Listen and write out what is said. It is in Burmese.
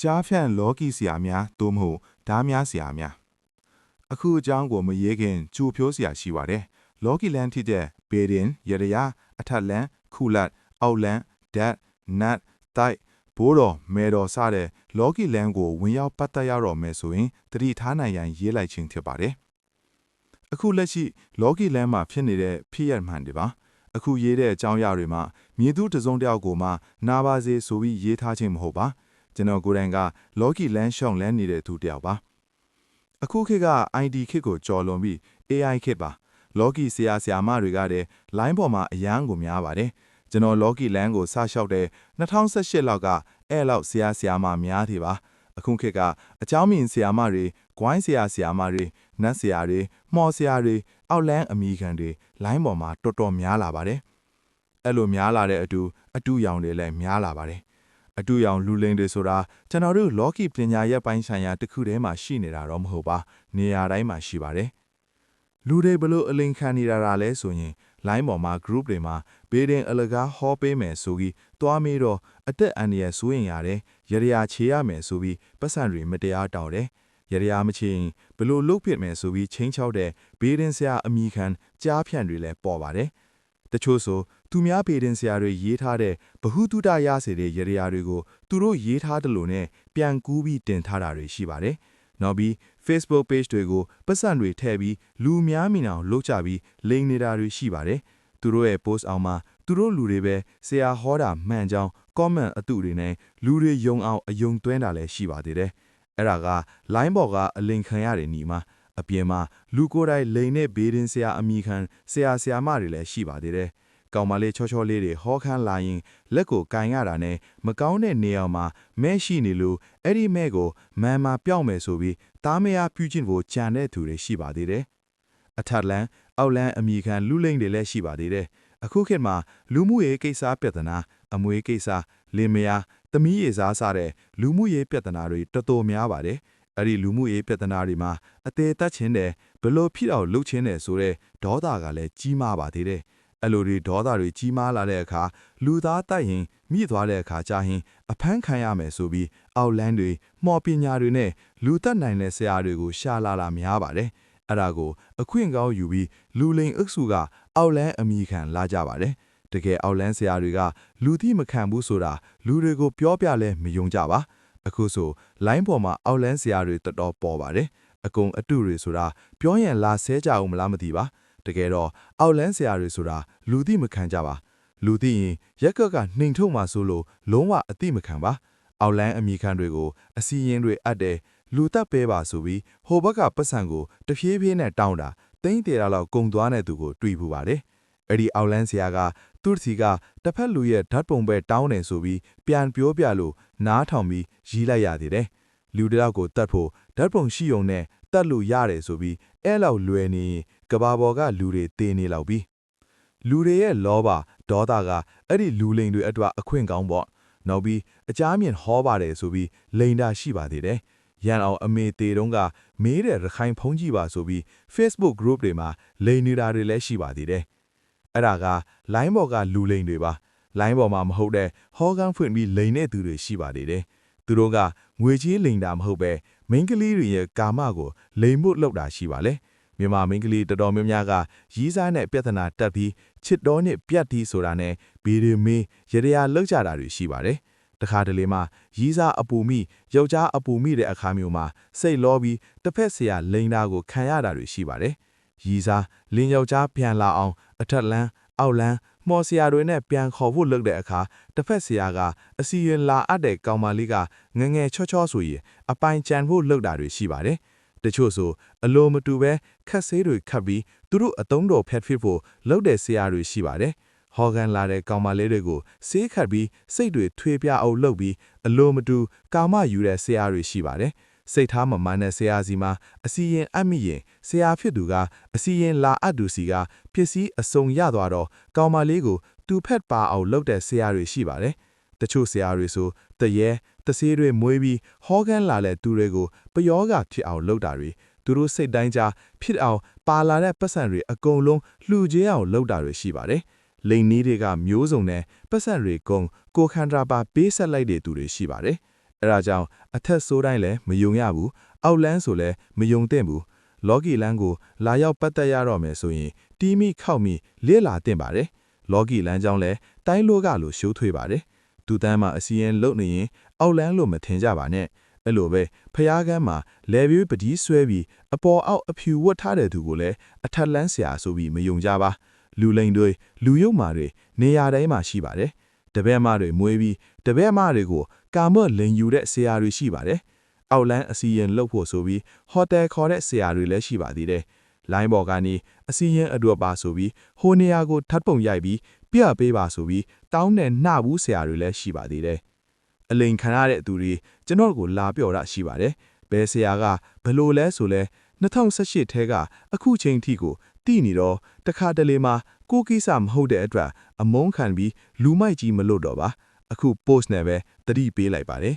ကြားဖြန့်လောကီဆရာများသို့မဟုတ်ဓားများဆရာများအခုအကြောင်းကိုမရေးခင်ကြိုဖြိုးဆရာရှိပါတယ်လောကီလန်ဖြစ်တဲ့ဘေဒင်ရရယာအထက်လန်ခုလတ်အောက်လန်ဓာတ်နတ်တိုက်ဘိုးတော်မဲတော်စတဲ့လောကီလန်ကိုဝင်ရောက်ပတ်သက်ရတော့မယ်ဆိုရင်တတိထားနိုင်ရန်ရေးလိုက်ခြင်းဖြစ်ပါတယ်အခုလက်ရှိလောကီလန်မှာဖြစ်နေတဲ့ဖြစ်ရမှန်တွေပါအခုရေးတဲ့အကြောင်းအရာတွေမှာမြေသူတစုံတယောက်ကိုမှနာပါစေဆိုပြီးရေးထားခြင်းမဟုတ်ပါကျွန်တော်ကိုယ်တိုင်ကလောကီလန်ရှောင်းလန်းနေတဲ့သူတယောက်ပါအခုခေတ်က ID ခေတ်ကိုကြော်လွန်ပြီး AI ခေတ်ပါလောကီဆရာမတွေကတဲ့ line ပေါ်မှာအရန်ကိုများပါတယ်ကျွန်တော်လောကီလန်ကိုစလျှောက်တဲ့2018လောက်ကအဲ့လောက်ဆရာမများသေးပါအခုခေတ်ကအเจ้าမြင့်ဆရာမတွေဂွိုင်းဆရာမတွေနတ်ဆရာတွေမှော်ဆရာတွေအောက်လန်းအမိခံတွေ line ပေါ်မှာတော်တော်များလာပါတယ်အဲ့လိုများလာတဲ့အတူရောင်တွေလည်းများလာပါတယ်အတူရောင်လူလိန်တွေဆိုတာကျွန်တော်တို့လောကီပညာရပ်ပိုင်းဆိုင်ရာတစ်ခုတည်းမှာရှိနေတာတော့မဟုတ်ပါနေရာတိုင်းမှာရှိပါတယ်လူတွေဘလို့အလိန်ခံနေတာလဲဆိုရင် line ပေါ်မှာ group တွေမှာဘေးတင်အလကားဟောပေးမယ်ဆိုပြီးတွားမေးတော့အသက်အန္တရာယ်စိုးရင်ရတယ်ရရချေရမယ်ဆိုပြီးပတ်စံတွေမတရားတောင်းတယ်ရရမချေရင်ဘလို့လုတ်ဖြစ်မယ်ဆိုပြီးချင်းချောက်တဲ့ဘေးတင်ဆရာအမိခံကြားဖြန့်တွေလည်းပေါ်ပါတယ်တချို့ဆိုသူများပေတင်ဆရာတွေရေးထားတဲ့ဘဟုတုတရစေတဲ့ရရတွေကိုသူတို့ရေးထားတယ်လို့နဲ့ပြန်ကူးပြီးတင်ထားတာတွေရှိပါတယ်။နောက်ပြီး Facebook page တွေကိုပတ်စံတွေထည့်ပြီးလူများမြင်အောင်လုပ်ကြပြီးလိမ်နေတာတွေရှိပါတယ်။သူတို့ရဲ့ post အောင်မှာသူတို့လူတွေပဲဆရာဟောတာမှန်ကြောင်း comment အတုတွေနဲ့လူတွေယုံအောင်အယုံသွင်းတာလည်းရှိပါသေးတယ်။အဲ့ဒါက line ပေါ်ကအလိမ်ခံရတယ်ညီမအပြင်မှာလူကိုယ်တိုင်လိန်နဲ့ဘေးတင်ဆရာအမိခံဆရာမတွေလည်းရှိပါသေးတယ်။ကောင်မလေးချောလေးတွေဟောခန်းလာရင်လက်ကိုကင်ရတာနဲ့မကောင်းတဲ့နေရာမှာမဲရှိနေလို့အဲ့ဒီမဲကိုမန်မာပြောင်းမယ်ဆိုပြီးတားမယားပြုခြင်းကိုကြံတဲ့သူတွေရှိပါသေးတယ်။အထက်လန်အောက်လန်အမိခံလူလိန်တွေလည်းရှိပါသေးတယ်။အခုခေတ်မှာလူမှုရေးကိစ္စပြဿနာအမွေကိစ္စလင်မယားသမီးရေစားစားတဲ့လူမှုရေးပြဿနာတွေတော်တော်များပါတယ်။အဲ့ဒီလူမှုရေးပြဿနာတွေမှာအသေးသက်ချင်းတဲ့ဘလို့ဖြစ်အောင်လှုပ်ချင်းတယ်ဆိုတဲ့ဒေါသကလည်းကြီးမားပါသေးတယ်။အဲ့လိုတွေဒေါသတွေကြီးမားလာတဲ့အခါလူသားတိုက်ရင်မြင့်သွားတဲ့အခါကျရင်အဖမ်းခံရမယ်ဆိုပြီးအောက်လန်းတွေမှော်ပညာတွေနဲ့လူသက်နိုင်တဲ့ဆရာတွေကိုရှာလာများပါတယ်။အဲ့ဒါကိုအခွင့်ကောင်းယူပြီးလူလိန်အုပ်စုကအောက်လန်းအမိခံလာကြပါတယ်။တကယ်အောက်လန်းဆရာတွေကလူသိမခံဘူးဆိုတာလူတွေကိုပြောပြလဲမယုံကြပါ။အခုဆို line ပေါ်မှာအောက်လန်းဆရာတွေတော်တော်ပေါ်ပါတယ်။အကုန်အတုတွေဆိုတာပြောရင်လာဆဲကြအောင်မလားမသိပါ။တကယ်တော့အောက်လန်းဆရာတွေဆိုတာလူသိမခံကြပါလူသိရင်ရက်ကကနှိမ်ထုတ်မှဆိုလို့လုံးဝအသိမခံပါအောက်လန်းအမိခံတွေကိုအစီရင်တွေအပ်တယ်လူတက်ပဲပါဆိုပြီးဟိုဘက်ကပတ်စံကိုတဖြည်းဖြည်းနဲ့တောင်းတာသိန်း100လောက်ကုံသွားတဲ့သူကိုတွေ့ပူပါတယ်အဲ့ဒီအောက်လန်းဆရာကသူ့စီကတစ်ဖက်လူရဲ့ဓာတ်ပုံပဲတောင်းတယ်ဆိုပြီးပြန်ပြောပြလို့နားထောင်ပြီးရီးလိုက်ရသေးတယ်လူတယောက်ကိုတတ်ဖို့ဓာတ်ပုံရှိုံနဲ့တတ်လို့ရတယ်ဆိုပြီးအဲ့လောက်လွယ်နေရင်ကဘာပေါ်ကလူတွေတေးနေလောက်ပြီးလူတွေရဲ့လောဘဒေါသကအဲ့ဒီလူလိန်တွေအတွက်အခွင့်ကောင်းပေါ့နောက်ပြီးအကြမ်းမြင်ဟောပါတယ်ဆိုပြီးလိန်တာရှိပါသေးတယ်ရန်အောင်အမေတေတုံးကမေးတဲ့ရခိုင်ဖုံးကြည့်ပါဆိုပြီး Facebook group တွေမှာလိန်နေတာတွေလည်းရှိပါသေးတယ်အဲ့ဒါက line ပေါ်ကလူလိန်တွေပါ line ပေါ်မှာမဟုတ်တဲ့ဟောကန်းဖွင့်ပြီးလိန်တဲ့သူတွေရှိပါသေးတယ်သူတို့ကငွေကြီးလိန်တာမဟုတ်ပဲမိန်းကလေးတွေရဲ့ကာမကိုလိန်ဖို့လုပ်တာရှိပါလေမြန်မာမိန်းကလေးတော်တော်များများကရီးစားနဲ့ပြဿနာတက်ပြီးချစ်တော်နဲ့ပြတ်တီးဆိုတာနဲ့ဘီရီမေးရရလောက်ကြတာတွေရှိပါတယ်တခါတလေမှရီးစားအပူမိယောက်ျားအပူမိတဲ့အခါမျိုးမှာစိတ်လောပြီးတစ်ဖက်ဆရာလိန်တာကိုခံရတာတွေရှိပါတယ်ရီးစားလင်းယောက်ျားပြန်လာအောင်အထက်လန်းအောက်လန်းမော်ဆရာတွေနဲ့ပြန်ခေါ်ဖို့လုပ်တဲ့အခါတစ်ဖက်ဆရာကအစီရင်လာအပ်တဲ့ကောင်မလေးကငငယ်ချောဆိုရင်အပိုင်ကြံဖို့လုပ်တာတွေရှိပါတယ်တချို့ဆိုအလိုမတူပဲခက်ဆေးတွေခတ်ပြီးသူတို့အတုံးတော်ဖက်ဖြစ်ဖို့လုပ်တဲ့ဆရာတွေရှိပါတယ်ဟောကန်လာတဲ့ကောင်မလေးတွေကိုဆေးခတ်ပြီးစိတ်တွေထွေးပြအောင်လုပ်ပြီးအလိုမတူကာမယူတဲ့ဆရာတွေရှိပါတယ်စိတ်ထားမမှန်တဲ့ဆရာစီမှာအစီရင်အပ်မိရင်ဆရာဖြစ်သူကအစီရင်လာအပ်သူစီကပစ္စည်းအစုံရသွားတော့ကောင်မလေးကိုတူဖက်ပါအောင်လုပ်တဲ့ဆရာတွေရှိပါတယ်တချို့ဆရာတွေဆိုတရေတဆေးတွေမွေးပြီးဟောကန်လာတဲ့သူတွေကိုပယောဂဖြစ်အောင်လုပ်တာတွေသူတို့စိတ်တိုင်းကြဖြစ်အောင်ပါလာတဲ့ပတ်စံတွေအကုန်လုံးလှူကြဲအောင်လုပ်တာတွေရှိပါတယ်လိန်နီးတွေကမျိုးစုံနဲ့ပတ်စံတွေကုံကိုခန္ဓာပါပေးဆက်လိုက်တဲ့သူတွေရှိပါတယ် အဲ့ဒါကြောင့်အထက်ဆိုးတိုင်းလည်းမယုံရဘူးအောက်လန်းဆိုလည်းမယုံသင့်ဘူးလော်ဂီလန်းကိုလာရောက်ပတ်သက်ရတော့မယ်ဆိုရင်တီးမိခောက်မိလေ့လာသင့်ပါတယ်လော်ဂီလန်းကြောင့်လည်းတိုင်းလို့ကလို့ရှိုးထွေးပါတယ်ဒူတန်းမှာအစီရင်လုံနေရင်အောက်လန်းလို့မထင်ကြပါနဲ့အဲ့လိုပဲဖျားကန်းမှာလဲပြီးပတိဆွဲပြီးအပေါ်အောက်အဖြူဝတ်ထားတဲ့သူကိုလည်းအထက်လန်းဆရာဆိုပြီးမယုံကြပါလူလိန်တွေလူယုတ်မာတွေနေရာတိုင်းမှာရှိပါတယ်တပည့်မတွေမွေးပြီးတပည့်မတွေကိုကာမလိန်ယူတဲ့ဆရာတွေရှိပါတယ်အောက်လန်းအစီရင်လှုပ်ဖို့ဆိုပြီးဟိုတယ်ခေါ်တဲ့ဆရာတွေလည်းရှိပါသေးတယ်လိုင်းပေါ်ကနေအစီရင်အတူပါဆိုပြီးဟိုနေရာကိုထပ်ပုံရိုက်ပြီးပြပေးပါဆိုပြီးတောင်းနဲ့နှဘူးဆရာတွေလည်းရှိပါသေးတယ်အလိန်ခံရတဲ့သူတွေကျွန်တော်ကိုလာပြော်တာရှိပါတယ်ဘယ်ဆရာကဘလို့လဲဆိုလဲ2018ထဲကအခုချိန်ထိကိုတည်နေတော့တခါတလေမှာကိုကိစ္စမဟုတ်တဲ့အတွက်အမုန်းခံပြီးလူမိုက်ကြီးမလို့တော့ပါအခု post နဲ့ပဲသတိပေးလိုက်ပါတယ်